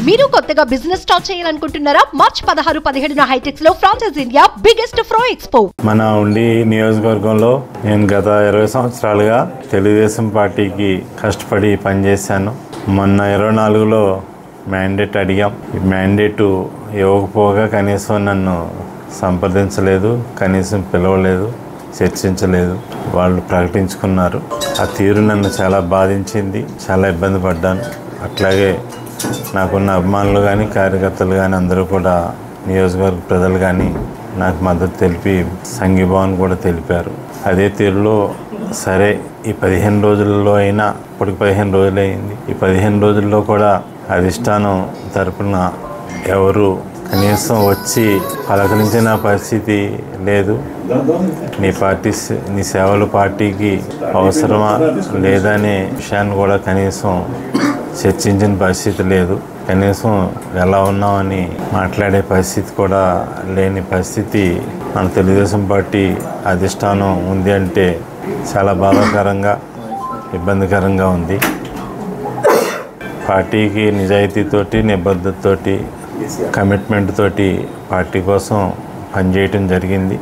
మీరు కొత్తగా business start చేయాలనుకుంటున్నారా? మార్చ్ 16-17 హైటెక్స్ లో ఫ్రాన్సెస్ ఇండియా బిగ్గెస్ట్ ఫ్రో ఎక్స్పో. మన ఉండి నియోజకవర్గంలో నేను గత 20 సంవత్సరాలుగా తెలుగుదేశం పార్టీకి కష్టపడి పనిచేశాను. మొన్న 24లో మ్యాండేట్ అడిగాం. మ్యాండేట్ ఇవ్వకపోగా కనీసం నన్ను సంప్రదించలేదు, కనీసం పిలవలేదు, చర్చించలేదు. వాళ్ళు ప్రకటించుకున్నారు. ఆ తీరు నన్ను చాలా బాధించింది, చాలా ఇబ్బంది పడ్డాను. అట్లాగే నాకున్న అభిమానులు కానీ, కార్యకర్తలు కానీ అందరూ కూడా, నియోజకవర్గ ప్రజలు కానీ నాకు మద్దతు తెలిపి సంఘీభావం కూడా తెలిపారు. అదే తీరులో సరే ఈ 15 రోజుల్లో అయినా, ఇప్పటికి 15 రోజులు అయింది, ఈ 15 రోజుల్లో కూడా అధిష్టానం తరపున ఎవరు కనీసం వచ్చి పలకరించిన పరిస్థితి లేదు. నీ సేవలు పార్టీకి అవసరమా లేదా అనే విషయాన్ని కూడా కనీసం చర్చించిన పరిస్థితి లేదు. కనీసం ఎలా ఉన్నామని మాట్లాడే పరిస్థితి కూడా లేని పరిస్థితి మన తెలుగుదేశం పార్టీ అధిష్టానం ఉంది అంటే చాలా బాధాకరంగా, ఇబ్బందికరంగా ఉంది. పార్టీకి నిజాయితీతోటి, నిబద్ధతతోటి, కమిట్మెంట్ తోటి పార్టీ కోసం పనిచేయటం జరిగింది.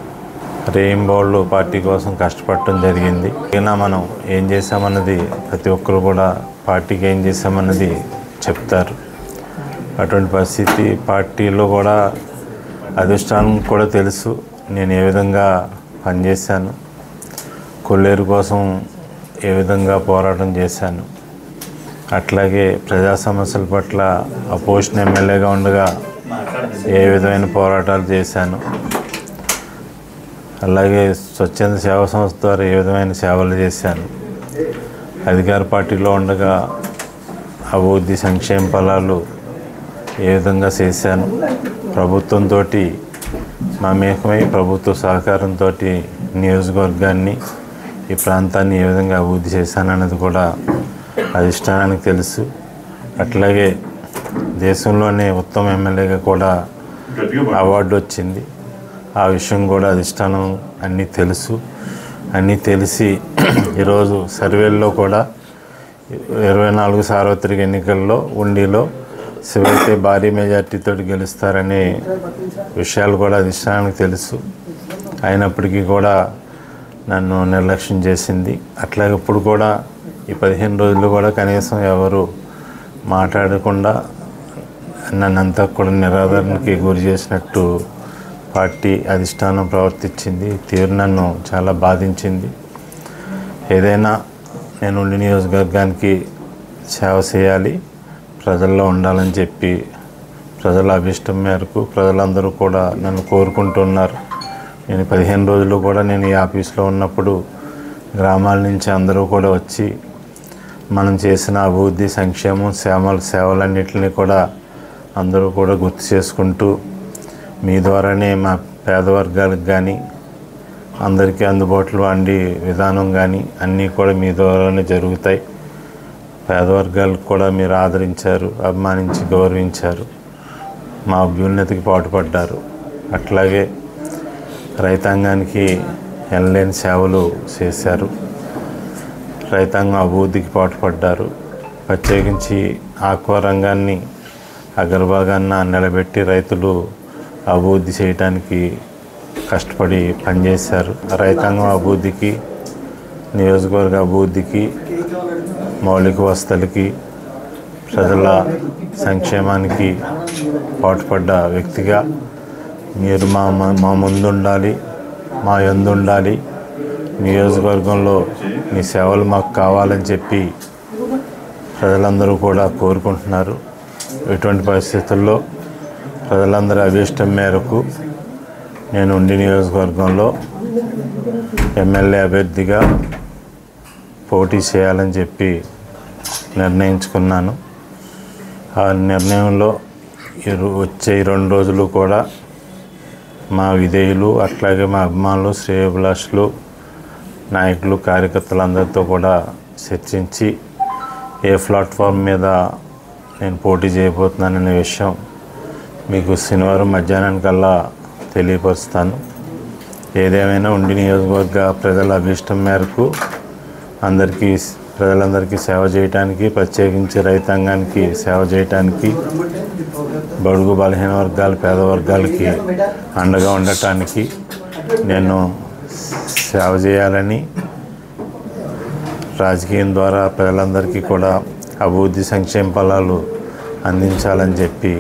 రేయింబౌళ్ళు పార్టీ కోసం కష్టపడటం జరిగింది. అయినా మనం ఏం చేశామన్నది ప్రతి ఒక్కరు కూడా పార్టీకి ఏం చేశామన్నది చెప్తారు. అటువంటి పరిస్థితి పార్టీలో కూడా అధిష్టానం కూడా తెలుసు నేను ఏ విధంగా పనిచేశాను, కొల్లేరు కోసం ఏ విధంగా పోరాటం చేశాను. అట్లాగే ప్రజా సమస్యల పట్ల అపోజిషన్ ఎమ్మెల్యేగా ఉండగా ఏ విధమైన పోరాటాలు చేశాను. అలాగే స్వచ్ఛంద సేవా సంస్థ ద్వారా ఏ విధమైన సేవలు చేశాను. అధికార పార్టీలో ఉండగా అభివృద్ధి సంక్షేమ ఫలాలు ఏ విధంగా చేశాను. ప్రభుత్వంతో మమేకమై ప్రభుత్వ సహకారంతో నియోజకవర్గాన్ని, ఈ ప్రాంతాన్ని ఏ విధంగా అభివృద్ధి చేశానన్నది కూడా అధిష్టానానికి తెలుసు. అట్లాగే దేశంలోనే ఉత్తమ ఎమ్మెల్యేగా కూడా అవార్డు వచ్చింది. ఆ విషయం కూడా అధిష్టానం అన్నీ తెలుసు. అన్నీ తెలిసి ఈరోజు సర్వేల్లో కూడా 24 సార్వత్రిక ఎన్నికల్లో ఉండిలో శివైతే భారీ మెజార్టీతో గెలుస్తారనే విషయాలు కూడా అధిష్టానానికి తెలుసు. అయినప్పటికీ కూడా నన్ను నిర్లక్ష్యం చేసింది. అట్లాగే ఇప్పుడు కూడా ఈ 15 రోజులు కూడా కనీసం ఎవరు మాట్లాడకుండా నన్నంతా కూడా నిరాదరణకి గురి చేసినట్టు పార్టీ అధిష్టానం ప్రవర్తించింది. తీరు నన్ను చాలా బాధించింది. ఏదైనా నేను ఉండి నియోజకవర్గానికి సేవ చేయాలి, ప్రజల్లో ఉండాలని చెప్పి ప్రజల అభిష్టం మేరకు ప్రజలందరూ కూడా నన్ను కోరుకుంటున్నారు. నేను 15 రోజులు కూడా నేను ఈ ఆఫీస్లో ఉన్నప్పుడు గ్రామాల నుంచి అందరూ కూడా వచ్చి మనం చేసిన అభివృద్ధి, సంక్షేమం, సేవలన్నింటినీ కూడా అందరూ కూడా గుర్తు చేసుకుంటూ మీ ద్వారానే మా పేద వర్గాలకు కానీ అందరికీ అందుబాటులో అండి విధానం కానీ అన్నీ కూడా మీ ద్వారానే జరుగుతాయి. పేద వర్గాలకు కూడా మీరు ఆదరించారు, అభిమానించి గౌరవించారు, మా అభ్యున్నతికి పాటుపడ్డారు. అట్లాగే రైతాంగానికి ఎనలేని సేవలు చేశారు, రైతాంగం అభివృద్ధికి పాటుపడ్డారు. ప్రత్యేకించి ఆక్వా రంగాన్ని అగ్రభాగాన్న నిలబెట్టి రైతులు అభివృద్ధి చేయడానికి కష్టపడి పనిచేశారు. రైతాంగం అభివృద్ధికి, నియోజకవర్గ అభివృద్ధికి, మౌలిక వసతులకి, ప్రజల సంక్షేమానికి పాటుపడ్డ వ్యక్తిగా మీరు మా ముందు ఉండాలి, మా యందు ఉండాలి, నియోజకవర్గంలో మీ సేవలు మాకు కావాలని చెప్పి ప్రజలందరూ కూడా కోరుకుంటున్నారు. ఇటువంటి పరిస్థితుల్లో ప్రజలందరి అభిష్టం మేరకు నేను ఉండి నియోజకవర్గంలో ఎమ్మెల్యే అభ్యర్థిగా పోటీ చేయాలని చెప్పి నిర్ణయించుకున్నాను. ఆ నిర్ణయంలో వచ్చే 2 రోజులు కూడా మా విధేయులు, అట్లాగే మా అభిమానులు, శ్రేయోభిలాషులు, నాయకులు, కార్యకర్తలందరితో కూడా చర్చించి ఏ ప్లాట్ఫామ్ మీద నేను పోటీ చేయబోతున్నాననే విషయం మీకు శనివారం మధ్యాహ్నానికల్లా తెలియపరుస్తాను. ఏదేమైనా ఉండి నియోజకవర్గ ప్రజల అభిష్టం మేరకు ప్రజలందరికీ సేవ చేయడానికి, ప్రత్యేకించి రైతాంగానికి సేవ చేయడానికి బడుగు బలహీన వర్గాలు, పేద వర్గాలకి అండగా ఉండటానికి నేను సేవ చేయాలని, రాజకీయం ద్వారా ప్రజలందరికీ కూడా అభివృద్ధి సంక్షేమ ఫలాలు అందించాలని చెప్పి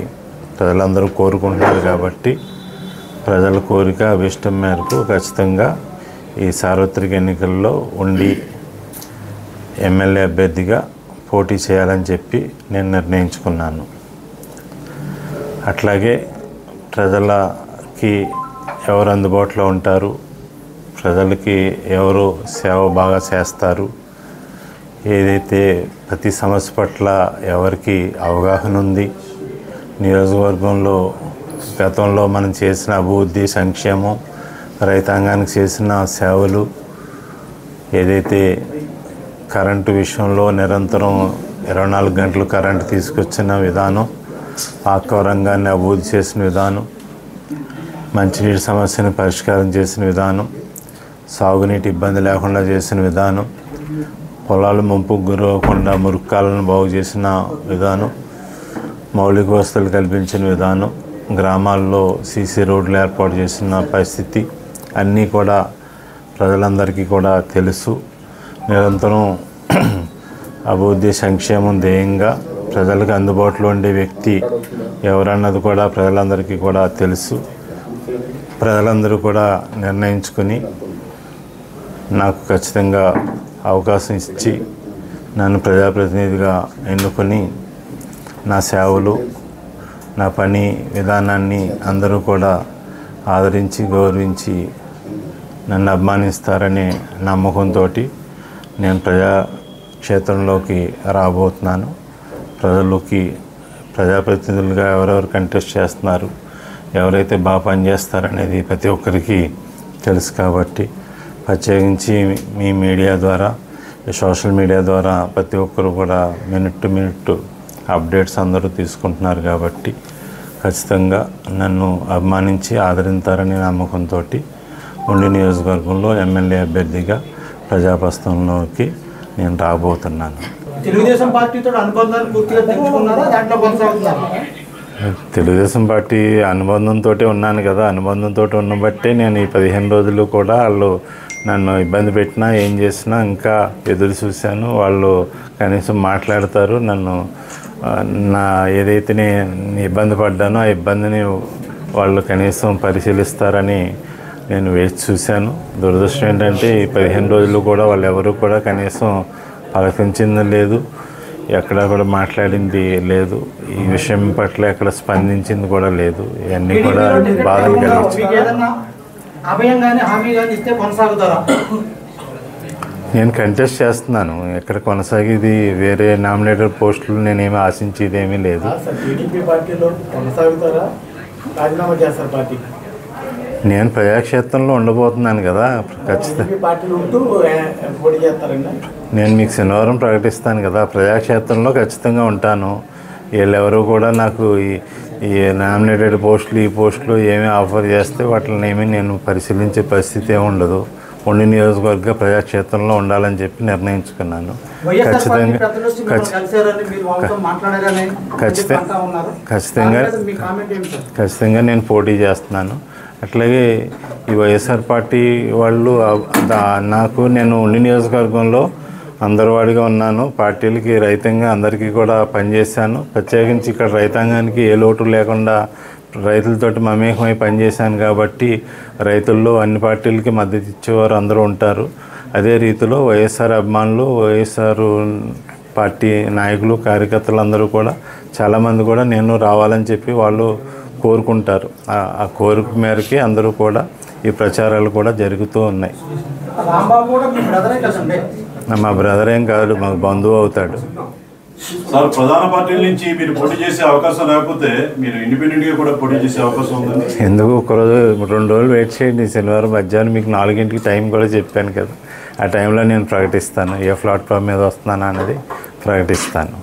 ప్రజలందరూ కోరుకుంటున్నారు. కాబట్టి ప్రజల కోరిక అభిష్టం మేరకు ఖచ్చితంగా ఈ సార్వత్రిక ఎన్నికల్లో ఉండి ఎమ్మెల్యే అభ్యర్థిగా పోటీ చేయాలని చెప్పి నేను నిర్ణయించుకున్నాను. అట్లాగే ప్రజలకి ఎవరు అందుబాటులో ఉంటారు, ప్రజలకి ఎవరు సేవ బాగా చేస్తారు, ఏదైతే ప్రతి సమస్య పట్ల ఎవరికి అవగాహన ఉంది, నియోజకవర్గంలో గతంలో మనం చేసిన అభివృద్ధి సంక్షేమం, రైతాంగానికి చేసిన సేవలు, ఏదైతే కరెంటు విషయంలో నిరంతరం 24 గంటలు కరెంటు తీసుకొచ్చిన విధానం, ఆక్వా రంగాన్ని అభివృద్ధి చేసిన విధానం, మంచినీటి సమస్యను పరిష్కారం చేసిన విధానం, సాగునీటి ఇబ్బంది లేకుండా చేసిన విధానం, పొలాలు ముంపుకు గురవకుండా మురుక్కాలను బాగు చేసిన విధానం, మౌలిక వసతులు కల్పించిన విధానం, గ్రామాల్లో సీసీ రోడ్లు ఏర్పాటు చేసిన పరిస్థితి అన్నీ కూడా ప్రజలందరికీ కూడా తెలుసు. నిరంతరం అభివృద్ధి సంక్షేమం ధ్యేయంగా ప్రజలకు అందుబాటులో ఉండే వ్యక్తి ఎవరన్నది కూడా ప్రజలందరికీ కూడా తెలుసు. ప్రజలందరూ కూడా నిర్ణయించుకుని నాకు ఖచ్చితంగా అవకాశం ఇచ్చి నన్ను ప్రజాప్రతినిధిగా ఎన్నుకొని నా సేవలు, నా పని విధానాన్ని అందరూ కూడా ఆదరించి గౌరవించి నన్ను అభిమానిస్తారనే నమ్మకంతో నేను ప్రజాక్షేత్రంలోకి రాబోతున్నాను. ప్రజాప్రతినిధులుగా ఎవరెవరు కంటెస్ట్ చేస్తున్నారు, ఎవరైతే బాగా పనిచేస్తారనేది ప్రతి ఒక్కరికి తెలుసు. కాబట్టి ప్రత్యేకించి మీ మీడియా ద్వారా, సోషల్ మీడియా ద్వారా ప్రతి ఒక్కరు కూడా మినిట్ టు మినిట్ అప్డేట్స్ అందరూ తీసుకుంటున్నారు. కాబట్టి ఖచ్చితంగా నన్ను అభిమానించి ఆదరిస్తారనే నమ్మకంతో ఉండి నియోజకవర్గంలో ఎమ్మెల్యే అభ్యర్థిగా ప్రజాప్రస్థంలోకి నేను రాబోతున్నాను. తెలుగుదేశం పార్టీతో అనుబంధాన్ని పూర్తిగా తెంచుకున్నారా, దాంట్లో కొనసాగుతున్నారా? తెలుగుదేశం పార్టీ అనుబంధంతో ఉన్నాను కదా, అనుబంధంతో ఉన్నబట్టే నేను ఈ 15 రోజులు కూడా వాళ్ళు నన్ను ఇబ్బంది పెట్టినా ఏం చేసినా ఇంకా ఎదురు చూశాను. వాళ్ళు కనీసం మాట్లాడతారు, నన్ను నా ఏదైతే నేను ఇబ్బంది పడ్డానో ఆ ఇబ్బందిని వాళ్ళు కనీసం పరిశీలిస్తారని నేను వేచి చూశాను. దురదృష్టం ఏంటంటే ఈ 15 రోజులు కూడా వాళ్ళు ఎవరు కూడా కనీసం పలకించింది లేదు, ఎక్కడ కూడా మాట్లాడింది లేదు, ఈ విషయం పట్ల ఎక్కడ స్పందించింది కూడా లేదు. ఇవన్నీ కూడా బాధలు కలిగించాయి. నేను కంటెస్ట్ చేస్తున్నాను, ఎక్కడ కొనసాగేది వేరే నామినేటెడ్ పోస్టులు నేనేమీ ఆశించేది ఏమీ లేదు. నేను ప్రజాక్షేత్రంలో ఉండబోతున్నాను కదా, ఖచ్చితంగా నేను మీకు శనివారం ప్రకటిస్తాను కదా, ప్రజాక్షేత్రంలో ఖచ్చితంగా ఉంటాను. వీళ్ళెవరూ కూడా నాకు ఈ నామినేటెడ్ పోస్టులు ఈ పోస్టులు ఏమీ ఆఫర్ చేస్తే వాటిని ఏమీ నేను పరిశీలించే పరిస్థితి ఏమి ఉండదు. ఉండి నియోజకవర్గ ప్రజాక్షేత్రంలో ఉండాలని చెప్పి నిర్ణయించుకున్నాను. ఖచ్చితంగా నేను పోటీ చేస్తున్నాను. అట్లాగే ఈ వైఎస్ఆర్ పార్టీ వాళ్ళు నేను ఉండి నియోజకవర్గంలో అందరివాడిగా ఉన్నాను. పార్టీలకి రైతంగా అందరికీ కూడా పనిచేశాను. ప్రత్యేకించి ఇక్కడ రైతాంగానికి ఏ లోటు లేకుండా రైతులతోటి మమేకమై పనిచేశాను. కాబట్టి రైతుల్లో అన్ని పార్టీలకి మద్దతు ఇచ్చేవారు అందరూ ఉంటారు. అదే రీతిలో వైఎస్ఆర్ అభిమానులు, వైఎస్ఆర్ పార్టీ నాయకులు, కార్యకర్తలు అందరూ కూడా చాలామంది కూడా నేను రావాలని చెప్పి వాళ్ళు కోరుకుంటారు. ఆ కోరిక మేరకి అందరూ కూడా ఈ ప్రచారాలు కూడా జరుగుతూ ఉన్నాయి. మా బ్రదర్ ఏం కాదు, మాకు బంధువు అవుతాడు. సార్, ప్రధాన పార్టీల నుంచి మీరు పోటీ చేసే అవకాశం లేకపోతే మీరు ఇండిపెండెంట్గా కూడా పోటీ చేసే అవకాశం ఉందండి. ఎందుకు ఒకరోజు 2 రోజులు వెయిట్ చేయండి. శనివారం మధ్యాహ్నం మీకు 4 టైం కూడా చెప్పాను కదా, ఆ టైంలో నేను ప్రకటిస్తాను. ఏ ప్లాట్ఫామ్ మీద వస్తున్నాను అనేది ప్రకటిస్తాను.